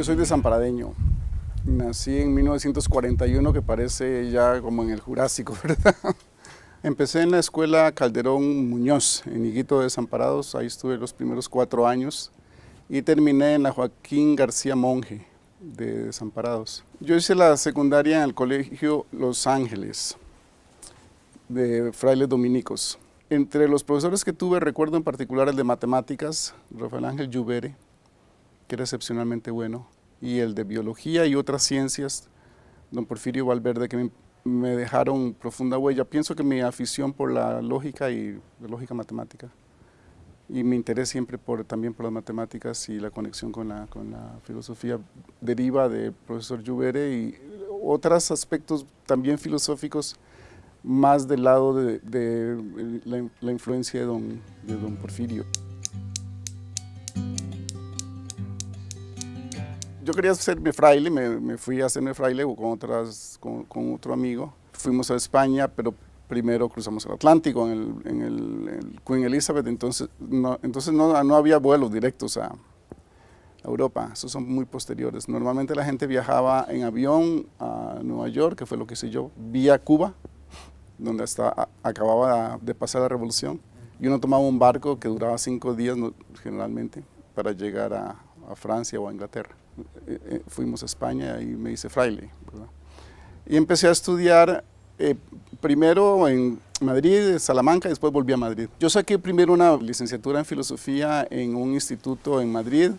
Yo soy desamparadeño. Nací en 1941, que parece ya como en el Jurásico, ¿verdad? Empecé en la escuela Calderón Muñoz, en Higuito de Desamparados. Ahí estuve los primeros 4 años y terminé en la Joaquín García Monge de Desamparados. Yo hice la secundaria en el colegio Los Ángeles, de frailes dominicos. Entre los profesores que tuve, recuerdo en particular el de matemáticas, Rafael Ángel Lluvere, que era excepcionalmente bueno, y el de biología y otras ciencias, don Porfirio Valverde, que me dejaron profunda huella. Pienso que mi afición por la lógica y la lógica matemática, y mi interés siempre también por las matemáticas y la conexión con la filosofía deriva del profesor Lluvere y otros aspectos también filosóficos, más del lado de la influencia de don Porfirio. Yo quería hacerme fraile, me fui a hacerme fraile con otro amigo. Fuimos a España, pero primero cruzamos el Atlántico en el Queen Elizabeth, entonces no había vuelos directos a Europa, esos son muy posteriores. Normalmente la gente viajaba en avión a Nueva York, que fue lo que hice yo, vía Cuba, donde acababa de pasar la revolución, y uno tomaba un barco que duraba 5 días generalmente para llegar a Francia o a Inglaterra. Fuimos a España y me hice fraile, ¿verdad? Y empecé a estudiar primero en Madrid, Salamanca, y después volví a Madrid. Yo saqué primero una licenciatura en filosofía en un instituto en Madrid.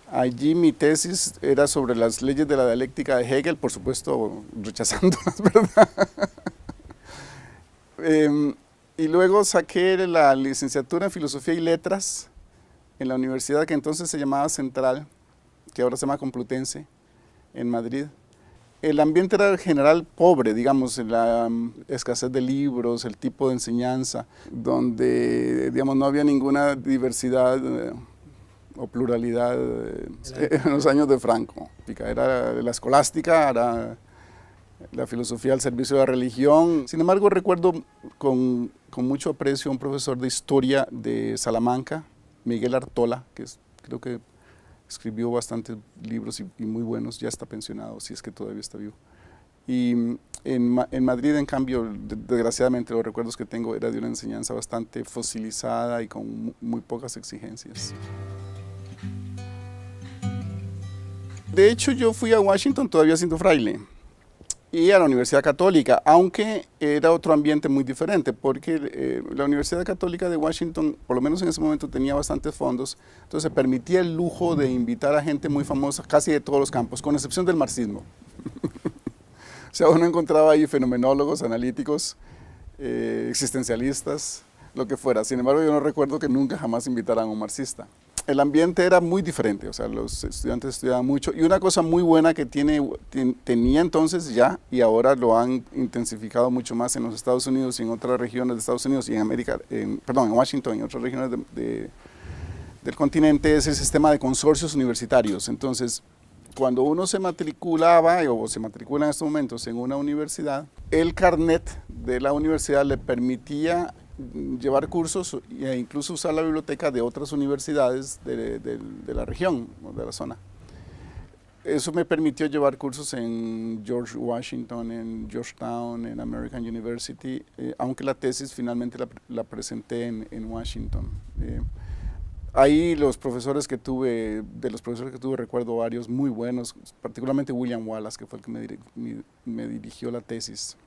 Allí mi tesis era sobre las leyes de la dialéctica de Hegel, por supuesto rechazándolas, ¿verdad? Y luego saqué la licenciatura en filosofía y letras en la universidad que entonces se llamaba Central, que ahora se llama Complutense, en Madrid. El ambiente era en general pobre, digamos, la escasez de libros, el tipo de enseñanza, donde, digamos, no había ninguna diversidad o pluralidad en los años de Franco. Era la escolástica, era la filosofía al servicio de la religión. Sin embargo, recuerdo con mucho aprecio a un profesor de historia de Salamanca, Miguel Artola, que creo que escribió bastantes libros y muy buenos, ya está pensionado, si es que todavía está vivo. Y en Madrid, en cambio, desgraciadamente los recuerdos que tengo era de una enseñanza bastante fosilizada y con muy pocas exigencias. De hecho, yo fui a Washington todavía siendo fraile y a la Universidad Católica, aunque era otro ambiente muy diferente, porque la Universidad Católica de Washington, por lo menos en ese momento, tenía bastantes fondos, entonces permitía el lujo de invitar a gente muy famosa casi de todos los campos, con excepción del marxismo. O sea, uno encontraba ahí fenomenólogos, analíticos, existencialistas, lo que fuera. Sin embargo, yo no recuerdo que nunca jamás invitaran a un marxista. El ambiente era muy diferente, o sea, los estudiantes estudiaban mucho, y una cosa muy buena que tenía entonces ya, y ahora lo han intensificado mucho más en los Estados Unidos y en otras regiones de Estados Unidos y en Washington y en otras regiones del continente, es el sistema de consorcios universitarios. Entonces, cuando uno se matriculaba, o se matricula en estos momentos en una universidad, el carnet de la universidad le permitía llevar cursos e incluso usar la biblioteca de otras universidades de la región o de la zona. Eso me permitió llevar cursos en George Washington, en Georgetown, en American University, aunque la tesis finalmente la presenté en Washington. Ahí los profesores que tuve, recuerdo varios muy buenos, particularmente William Wallace, que fue el que me dirigió la tesis.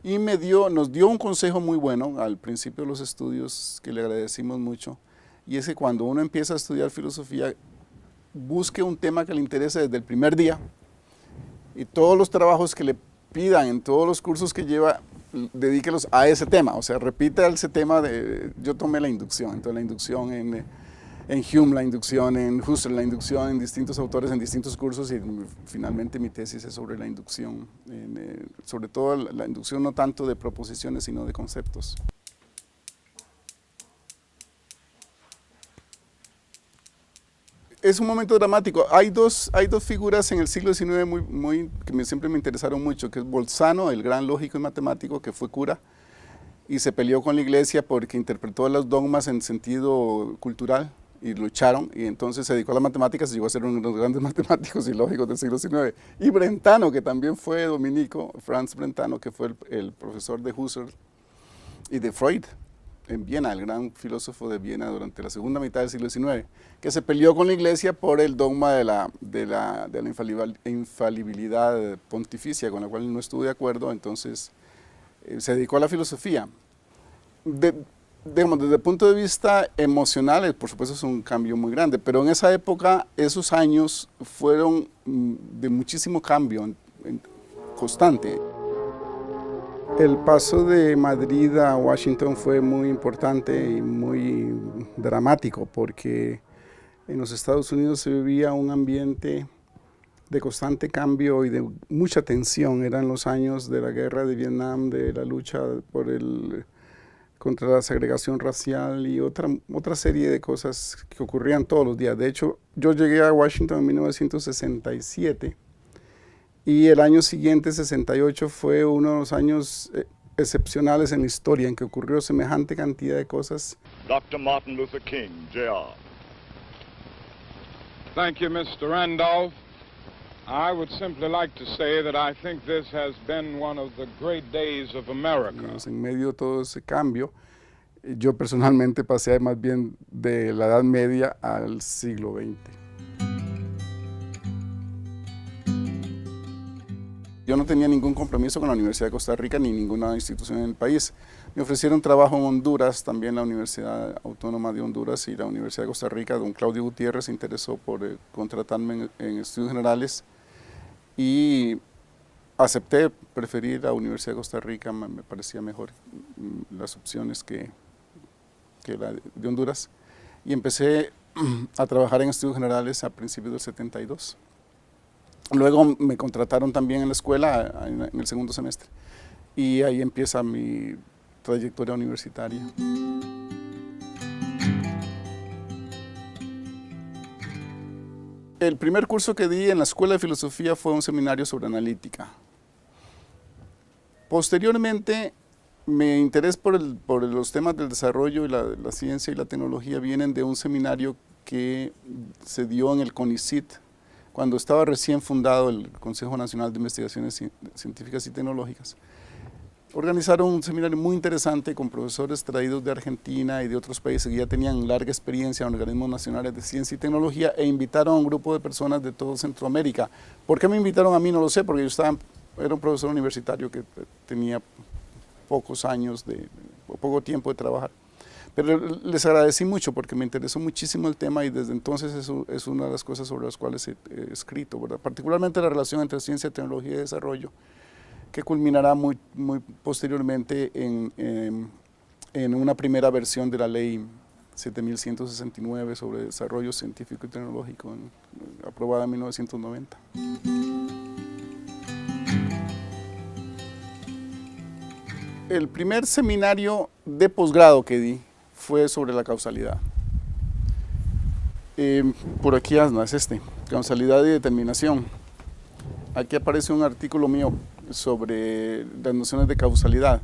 Y nos dio un consejo muy bueno al principio de los estudios, que le agradecimos mucho, y es que cuando uno empieza a estudiar filosofía, busque un tema que le interese desde el primer día, y todos los trabajos que le pidan en todos los cursos que lleva, dedíquelos a ese tema, o sea, repita ese tema yo tomé la inducción, entonces la inducción en Hume, la inducción en Husserl, la inducción en distintos autores, en distintos cursos, y finalmente mi tesis es sobre la inducción, sobre todo la inducción no tanto de proposiciones, sino de conceptos. Es un momento dramático. Hay dos figuras en el siglo XIX que siempre me interesaron mucho, que es Bolzano, el gran lógico y matemático, que fue cura, y se peleó con la iglesia porque interpretó los dogmas en sentido cultural, y lucharon, y entonces se dedicó a las matemáticas y llegó a ser uno de los grandes matemáticos y lógicos del siglo XIX. Y Brentano, que también fue dominico, Franz Brentano, que fue el profesor de Husserl y de Freud en Viena, el gran filósofo de Viena durante la segunda mitad del siglo XIX, que se peleó con la Iglesia por el dogma de la infalibilidad pontificia, con la cual no estuvo de acuerdo, entonces se dedicó a la filosofía. Digamos, desde el punto de vista emocional, por supuesto es un cambio muy grande, pero en esa época, esos años fueron de muchísimo cambio constante. El paso de Madrid a Washington fue muy importante y muy dramático porque en los Estados Unidos se vivía un ambiente de constante cambio y de mucha tensión. Eran los años de la guerra de Vietnam, de la lucha contra la segregación racial y otra serie de cosas que ocurrían todos los días. De hecho, yo llegué a Washington en 1967 y el año siguiente, 68, fue uno de los años excepcionales en la historia en que ocurrió semejante cantidad de cosas. Dr. Martin Luther King, Jr. Thank you, Mr. Randolph. I would simply like to say that I think this has been one of the great days of America. En medio de todo ese cambio, yo personalmente pasé más bien de la Edad Media al siglo XX. Yo no tenía ningún compromiso con la Universidad de Costa Rica ni ninguna institución en el país. Me ofrecieron trabajo en Honduras, también la Universidad Autónoma de Honduras y la Universidad de Costa Rica. Don Claudio Gutiérrez se interesó por contratarme en estudios generales y acepté, preferí la Universidad de Costa Rica, me parecía mejor las opciones que la de Honduras. Y empecé a trabajar en estudios generales a principios del 72. Luego me contrataron también en la escuela en el segundo semestre y ahí empieza mi trayectoria universitaria. El primer curso que di en la Escuela de Filosofía fue un seminario sobre analítica. Posteriormente, mi interés por los temas del desarrollo y la ciencia y la tecnología vienen de un seminario que se dio en el CONICIT, cuando estaba recién fundado el Consejo Nacional de Investigaciones Científicas y Tecnológicas. Organizaron un seminario muy interesante con profesores traídos de Argentina y de otros países que ya tenían larga experiencia en organismos nacionales de ciencia y tecnología e invitaron a un grupo de personas de todo Centroamérica. ¿Por qué me invitaron a mí? No lo sé, porque yo era un profesor universitario que tenía poco tiempo de trabajar. Pero les agradecí mucho porque me interesó muchísimo el tema y desde entonces eso es una de las cosas sobre las cuales he escrito, ¿verdad? Particularmente la relación entre ciencia, tecnología y desarrollo, que culminará muy posteriormente en una primera versión de la ley 7169 sobre desarrollo científico y tecnológico, aprobada en 1990. El primer seminario de posgrado que di fue sobre la causalidad. Por aquí es causalidad y determinación. Aquí aparece un artículo mío sobre las nociones de causalidad.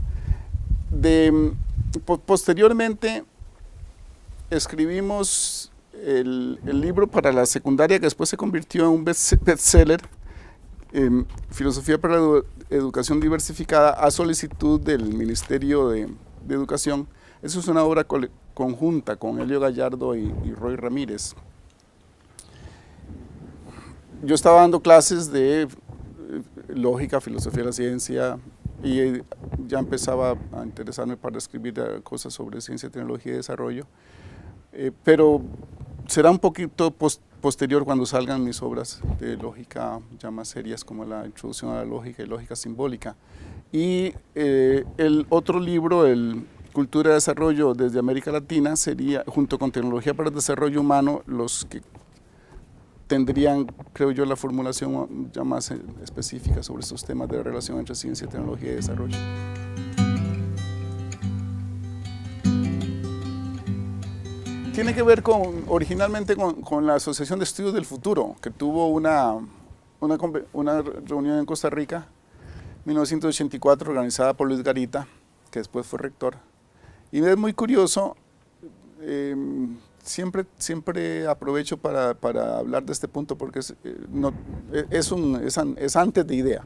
Posteriormente escribimos el libro para la secundaria que después se convirtió en un bestseller, Filosofía para la Educación Diversificada, a solicitud del Ministerio de Educación. Eso es una obra conjunta con Helio Gallardo y Roy Ramírez. Yo estaba dando clases de lógica, filosofía de la ciencia y ya empezaba a interesarme para escribir cosas sobre ciencia, tecnología y desarrollo, pero será un poquito posterior cuando salgan mis obras de lógica ya más serias como la Introducción a la Lógica y Lógica Simbólica. Y el otro libro, el Cultura de Desarrollo desde América Latina, sería, junto con Tecnología para el Desarrollo Humano, los que tendrían, creo yo, la formulación ya más específica sobre estos temas de relación entre ciencia, tecnología y desarrollo. Tiene que ver originalmente con la Asociación de Estudios del Futuro, que tuvo una reunión en Costa Rica, 1984, organizada por Luis Garita, que después fue rector. Y es muy curioso, Siempre aprovecho para hablar de este punto porque es antes de idea.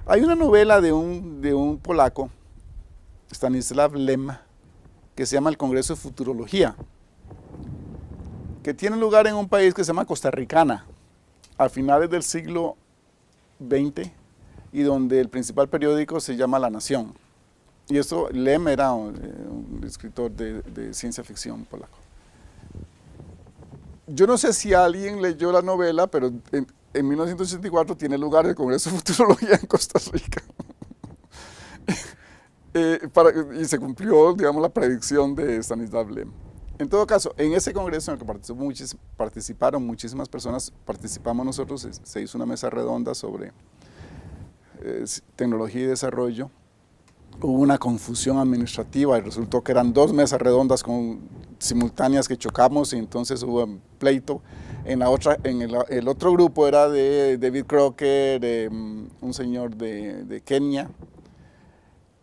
Hay una novela de un polaco, Stanislaw Lem, que se llama El Congreso de Futurología, que tiene lugar en un país que se llama Costa Rica, a finales del siglo XX, y donde el principal periódico se llama La Nación. Y esto, Lem era un escritor de ciencia ficción polaco. Yo no sé si alguien leyó la novela, pero en 1984 tiene lugar el Congreso de Futurología en Costa Rica. Y se cumplió, digamos, la predicción de Stanislav Lem. En todo caso, en ese congreso en el que participaron muchísimas personas, participamos nosotros, se hizo una mesa redonda sobre tecnología y desarrollo. Hubo una confusión administrativa y resultó que eran 2 mesas redondas simultáneas que chocamos y entonces hubo un pleito. En el otro grupo era de David Crocker, un señor de Kenia,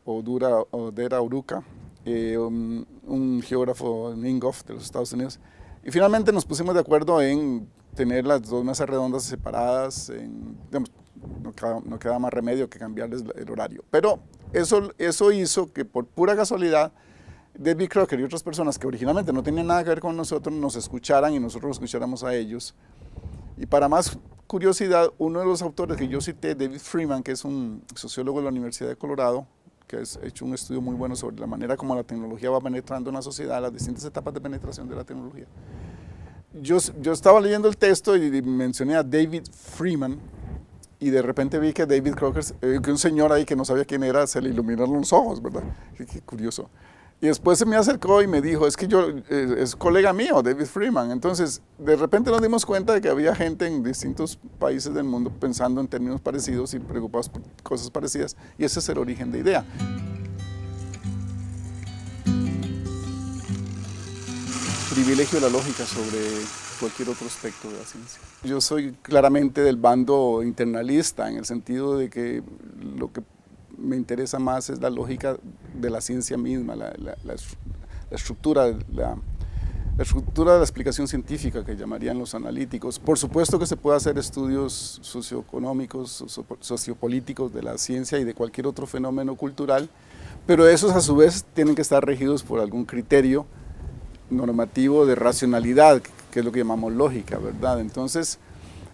Odera Oruka, un geógrafo Mingoff de los Estados Unidos. Y finalmente nos pusimos de acuerdo en tener las 2 mesas redondas separadas. Digamos, no quedaba más remedio que cambiarles el horario. Pero eso hizo que por pura casualidad David Crocker y otras personas que originalmente no tenían nada que ver con nosotros nos escucharan y nosotros los escucháramos a ellos. Y para más curiosidad, uno de los autores que yo cité, David Freeman, que es un sociólogo de la Universidad de Colorado, que ha hecho un estudio muy bueno sobre la manera como la tecnología va penetrando en la sociedad, las distintas etapas de penetración de la tecnología. Yo estaba leyendo el texto y mencioné a David Freeman y de repente vi que David Crocker, que un señor ahí que no sabía quién era, se le iluminaron los ojos, ¿verdad? Qué curioso. Y después se me acercó y me dijo, es que es colega mío, David Freeman. Entonces, de repente nos dimos cuenta de que había gente en distintos países del mundo pensando en términos parecidos y preocupados por cosas parecidas. Y ese es el origen de idea. Privilegio de la lógica sobre cualquier otro aspecto de la ciencia. Yo soy claramente del bando internalista, en el sentido de que lo que me interesa más es la lógica de la ciencia misma, la estructura de la explicación científica que llamarían los analíticos. Por supuesto que se puede hacer estudios socioeconómicos, sociopolíticos de la ciencia y de cualquier otro fenómeno cultural, pero esos a su vez tienen que estar regidos por algún criterio normativo de racionalidad, que es lo que llamamos lógica, ¿verdad? Entonces,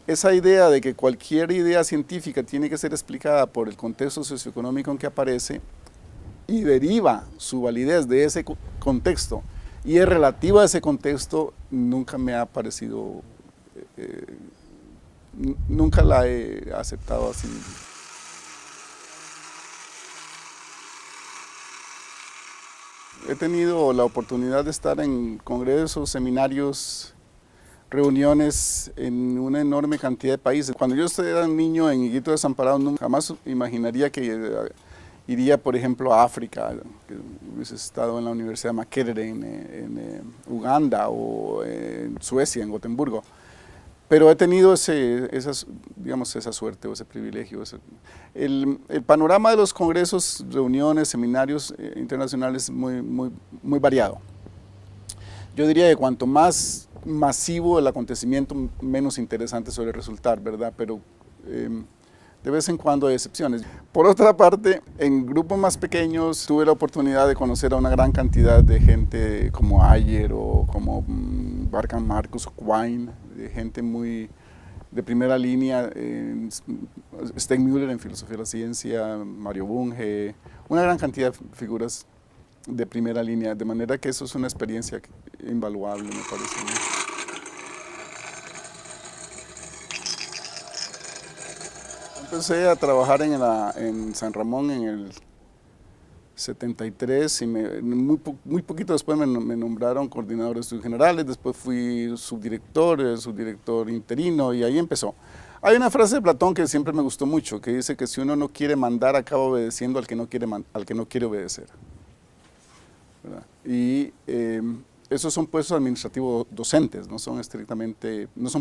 esa idea de que cualquier idea científica tiene que ser explicada por el contexto socioeconómico en que aparece y deriva su validez de ese contexto y es relativa a ese contexto, nunca me ha parecido, nunca la he aceptado así. He tenido la oportunidad de estar en congresos, seminarios, reuniones en una enorme cantidad de países. Cuando yo era un niño en Higuito Desamparado, jamás imaginaría que iría, por ejemplo, a África, que hubiese estado en la Universidad de Makerere en Uganda o en Suecia, en Gotemburgo. Pero he tenido esa suerte o ese privilegio. El panorama de los congresos, reuniones, seminarios internacionales es muy variado. Yo diría que cuanto más masivo el acontecimiento, menos interesante suele resultar, ¿verdad? Pero de vez en cuando hay excepciones. Por otra parte, en grupos más pequeños tuve la oportunidad de conocer a una gran cantidad de gente como Ayer o como Barkan Marcus o Quine, de gente muy de primera línea, Steinmüller en filosofía de la ciencia, Mario Bunge, una gran cantidad de figuras de primera línea, de manera que eso es una experiencia invaluable, me parece. Empecé a trabajar en San Ramón en el 73 y muy poquito después me nombraron coordinador de estudios generales, después fui subdirector interino y ahí empezó. Hay una frase de Platón que siempre me gustó mucho, que dice que si uno no quiere mandar, acaba obedeciendo al que no quiere obedecer, ¿verdad? Y esos son puestos administrativos docentes, no son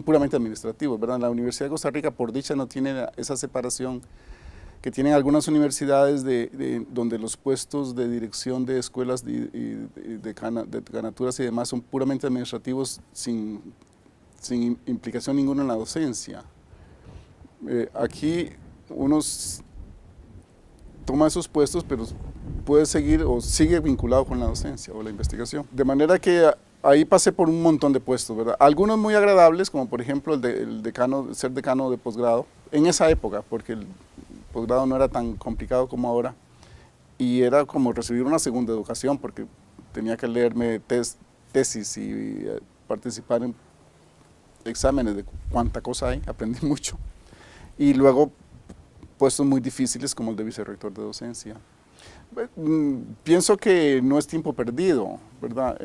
puramente administrativos, ¿verdad? La Universidad de Costa Rica, por dicha, no tiene esa separación que tienen algunas universidades donde los puestos de dirección de escuelas de decanaturas y demás son puramente administrativos sin implicación ninguna en la docencia. Aquí uno toma esos puestos, pero puede seguir o sigue vinculado con la docencia o la investigación. De manera que ahí pasé por un montón de puestos, ¿verdad? Algunos muy agradables, como por ejemplo ser decano de posgrado, en esa época, porque el posgrado no era tan complicado como ahora, y era como recibir una segunda educación, porque tenía que leerme tesis y participar en exámenes de cuánta cosa hay, aprendí mucho. Y luego puestos muy difíciles como el de vicerrector de docencia. Pienso que no es tiempo perdido, ¿verdad?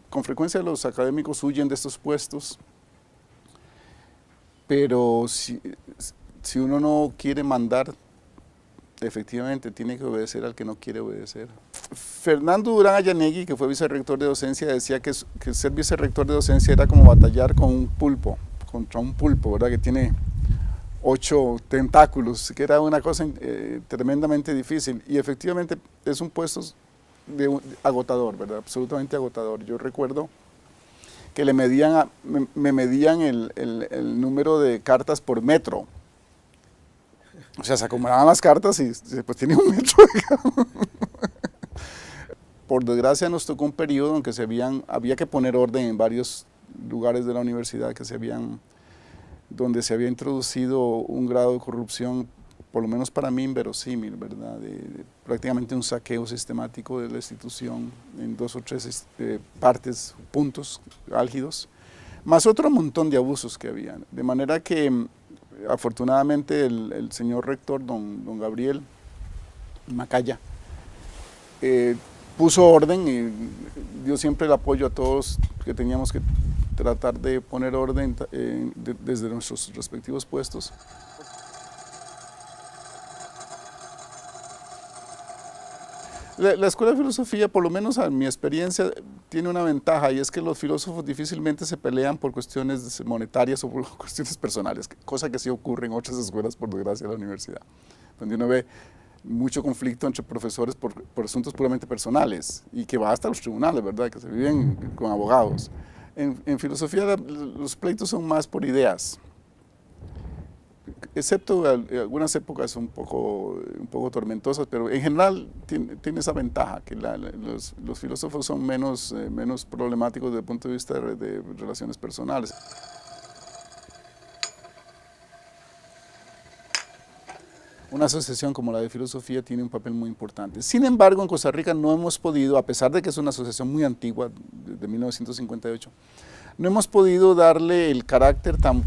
Con frecuencia los académicos huyen de estos puestos, pero si uno no quiere mandar, efectivamente tiene que obedecer al que no quiere obedecer. Fernando Durán Ayanegui, que fue vicerrector de docencia, decía que ser vicerrector de docencia era como batallar contra un pulpo, ¿verdad? Que tiene 8 tentáculos, que era una cosa tremendamente difícil, y efectivamente es un puesto agotador, ¿verdad? Absolutamente agotador. Yo recuerdo que me medían el número de cartas por metro. O sea, se acomodaban las cartas y pues tenía un metro, digamos. Por desgracia nos tocó un periodo en que había que poner orden en varios lugares de la universidad donde se había introducido un grado de corrupción, por lo menos para mí, inverosímil, ¿verdad? De prácticamente un saqueo sistemático de la institución en 2 o 3 puntos álgidos, más otro montón de abusos que había. De manera que, afortunadamente, el señor rector, don Gabriel Macaya, puso orden y dio siempre el apoyo a todos que teníamos que tratar de poner orden desde nuestros respectivos puestos. La Escuela de Filosofía, por lo menos a mi experiencia, tiene una ventaja, y es que los filósofos difícilmente se pelean por cuestiones monetarias o por cuestiones personales, cosa que sí ocurre en otras escuelas, por desgracia, de la universidad, donde uno ve mucho conflicto entre profesores por asuntos puramente personales, y que va hasta los tribunales, ¿verdad?, que se viven con abogados. En filosofía los pleitos son más por ideas, excepto algunas épocas un poco tormentosas, pero en general tiene esa ventaja, que los filósofos son menos problemáticos desde el punto de vista de relaciones personales. Una asociación como la de filosofía tiene un papel muy importante. Sin embargo, en Costa Rica no hemos podido, a pesar de que es una asociación muy antigua, de 1958, no hemos podido darle el carácter tan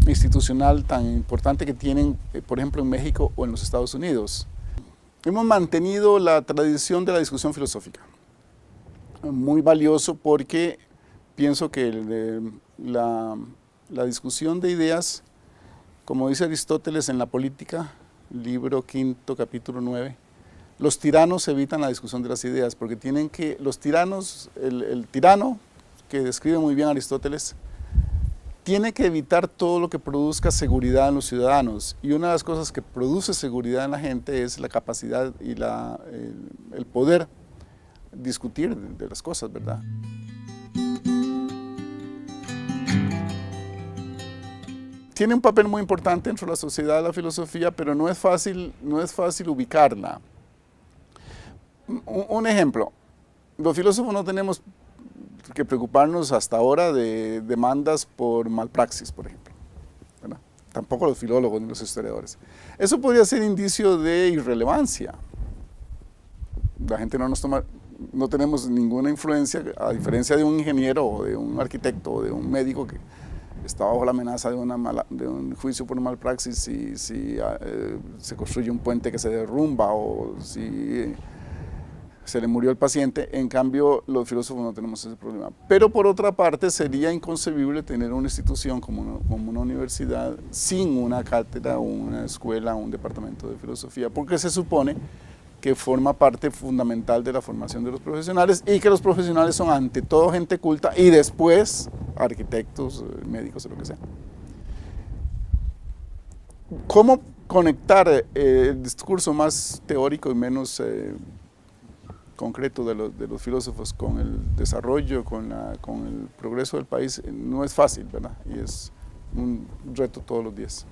institucional, tan importante que tienen, por ejemplo, en México o en los Estados Unidos. Hemos mantenido la tradición de la discusión filosófica, muy valioso, porque pienso que la discusión de ideas, como dice Aristóteles en La Política, libro 5, capítulo 9, los tiranos evitan la discusión de las ideas, porque los tiranos, el tirano, que describe muy bien Aristóteles, tiene que evitar todo lo que produzca seguridad en los ciudadanos, y una de las cosas que produce seguridad en la gente es la capacidad y el poder discutir de las cosas, ¿verdad? Tiene un papel muy importante dentro de la sociedad de la filosofía, pero no es fácil ubicarla. Un ejemplo, los filósofos no tenemos que preocuparnos hasta ahora de demandas por malpraxis, por ejemplo, ¿verdad? Tampoco los filólogos ni los historiadores. Eso podría ser indicio de irrelevancia. La gente no tenemos ninguna influencia, a diferencia de un ingeniero o de un arquitecto o de un médico que está bajo la amenaza de un juicio por malpraxis si se construye un puente que se derrumba o si se le murió el paciente. En cambio, los filósofos no tenemos ese problema. Pero por otra parte, sería inconcebible tener una institución como una universidad sin una cátedra, una escuela, un departamento de filosofía, porque se supone que forma parte fundamental de la formación de los profesionales, y que los profesionales son ante todo gente culta y después arquitectos, médicos o lo que sea. ¿Cómo conectar el discurso más teórico y menos concreto de los filósofos con el desarrollo, con el progreso del país, no es fácil, ¿verdad? Y es un reto todos los días.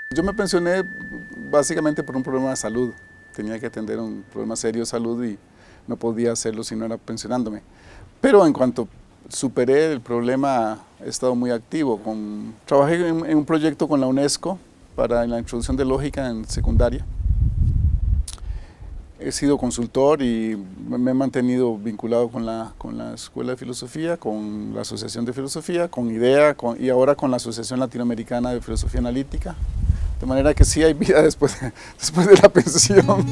Yo me pensioné básicamente por un problema de salud. Tenía que atender un problema serio de salud y no podía hacerlo si no era pensionándome. Pero en cuanto superé el problema, he estado muy activo. Trabajé en un proyecto con la UNESCO para la introducción de lógica en secundaria. He sido consultor y me he mantenido vinculado con la Escuela de Filosofía, con la Asociación de Filosofía, con IDEA y ahora con la Asociación Latinoamericana de Filosofía Analítica. De manera que sí hay vida después de la pensión.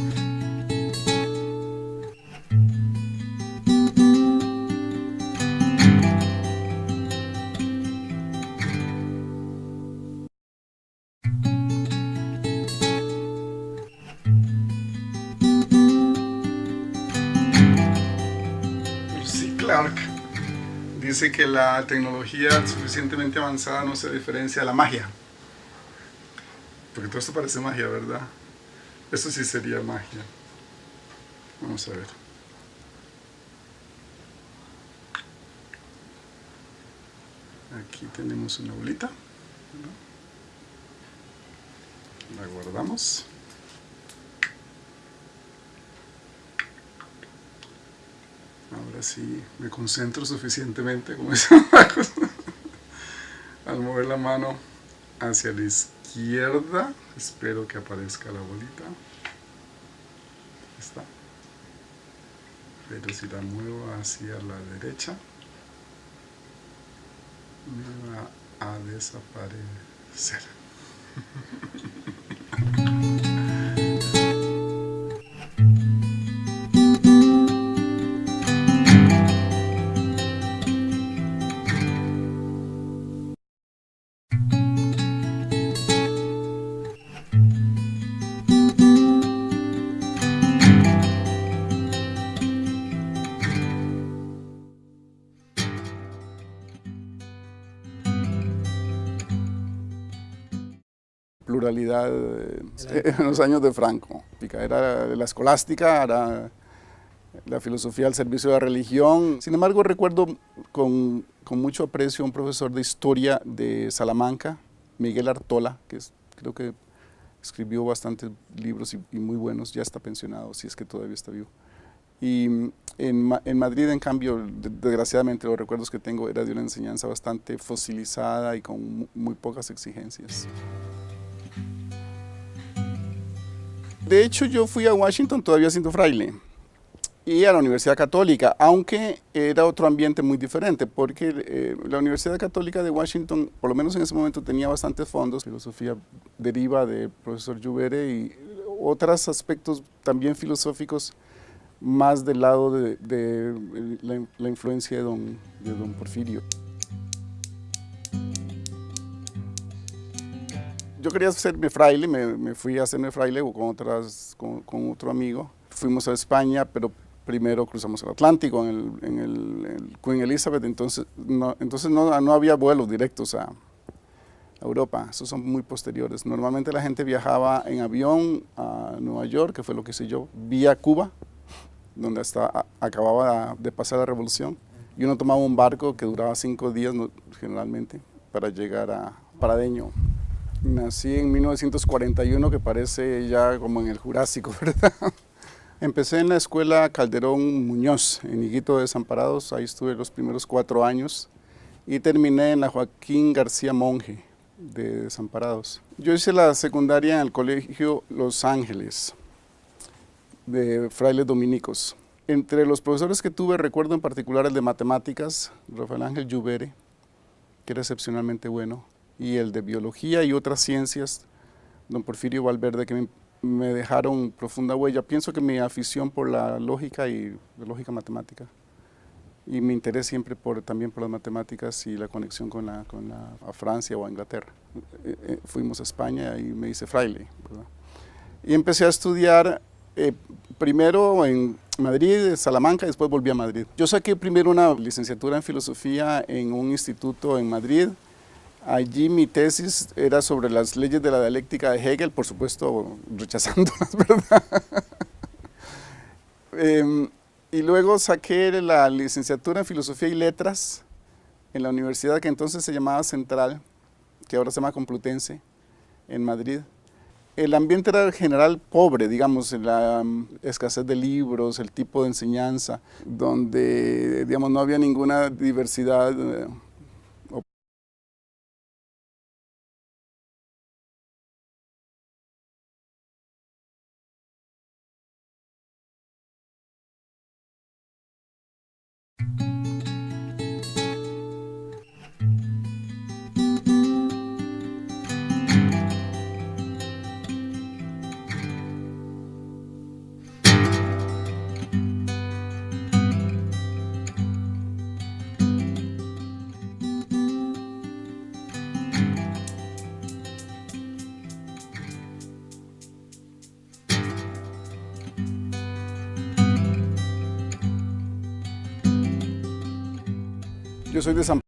Lucy Clark dice que la tecnología suficientemente avanzada no se diferencia de la magia. Porque todo esto parece magia, ¿verdad? Eso sí sería magia. Vamos a ver. Aquí tenemos una bolita. La guardamos. Ahora sí me concentro suficientemente, como dice Marcos, al mover la mano hacia la izquierda. Espero que aparezca la bolita. Está. Pero si la muevo hacia la derecha, me va a desaparecer. Pluralidad en los años de Franco. Era la escolástica, era la filosofía al servicio de la religión. Sin embargo, recuerdo con mucho aprecio a un profesor de historia de Salamanca, Miguel Artola, que creo que escribió bastantes libros y muy buenos, ya está pensionado, si es que todavía está vivo. Y en Madrid, en cambio, desgraciadamente los recuerdos que tengo era de una enseñanza bastante fosilizada y con muy pocas exigencias. De hecho, yo fui a Washington todavía siendo fraile y a la Universidad Católica, aunque era otro ambiente muy diferente, porque la Universidad Católica de Washington, por lo menos en ese momento, tenía bastantes fondos. Filosofía deriva del profesor Lluvere y otros aspectos también filosóficos más del lado de la influencia de don Porfirio. Yo quería hacerme fraile, me fui a hacerme fraile con otro amigo. Fuimos a España, pero primero cruzamos el Atlántico en el Queen Elizabeth, entonces no había vuelos directos a Europa, esos son muy posteriores. Normalmente la gente viajaba en avión a Nueva York, que fue lo que hice yo, vía Cuba, donde acababa de pasar la revolución, y uno tomaba un barco que duraba 5 días generalmente para llegar a Paradeño. Nací en 1941, que parece ya como en el Jurásico, ¿verdad? Empecé en la escuela Calderón Muñoz, en Higuito de Desamparados, ahí estuve los primeros 4 años, y terminé en la Joaquín García Monge de Desamparados. Yo hice la secundaria en el colegio Los Ángeles, de frailes dominicos. Entre los profesores que tuve, recuerdo en particular el de matemáticas, Rafael Ángel Lluvere, que era excepcionalmente bueno, y el de biología y otras ciencias, don Porfirio Valverde, que me dejaron profunda huella. Pienso que mi afición por la lógica y la lógica matemática, y mi interés siempre también por las matemáticas y la conexión a Francia o a Inglaterra. Fuimos a España y me hice fraile, ¿verdad? Y empecé a estudiar primero en Madrid, Salamanca, y después volví a Madrid. Yo saqué primero una licenciatura en filosofía en un instituto en Madrid. Allí mi tesis era sobre las leyes de la dialéctica de Hegel, por supuesto rechazándolas, ¿verdad? Y luego saqué la licenciatura en filosofía y letras en la universidad que entonces se llamaba Central, que ahora se llama Complutense, en Madrid. El ambiente era en general pobre, digamos, la escasez de libros, el tipo de enseñanza, donde, digamos, no había ninguna diversidad. Yo soy de San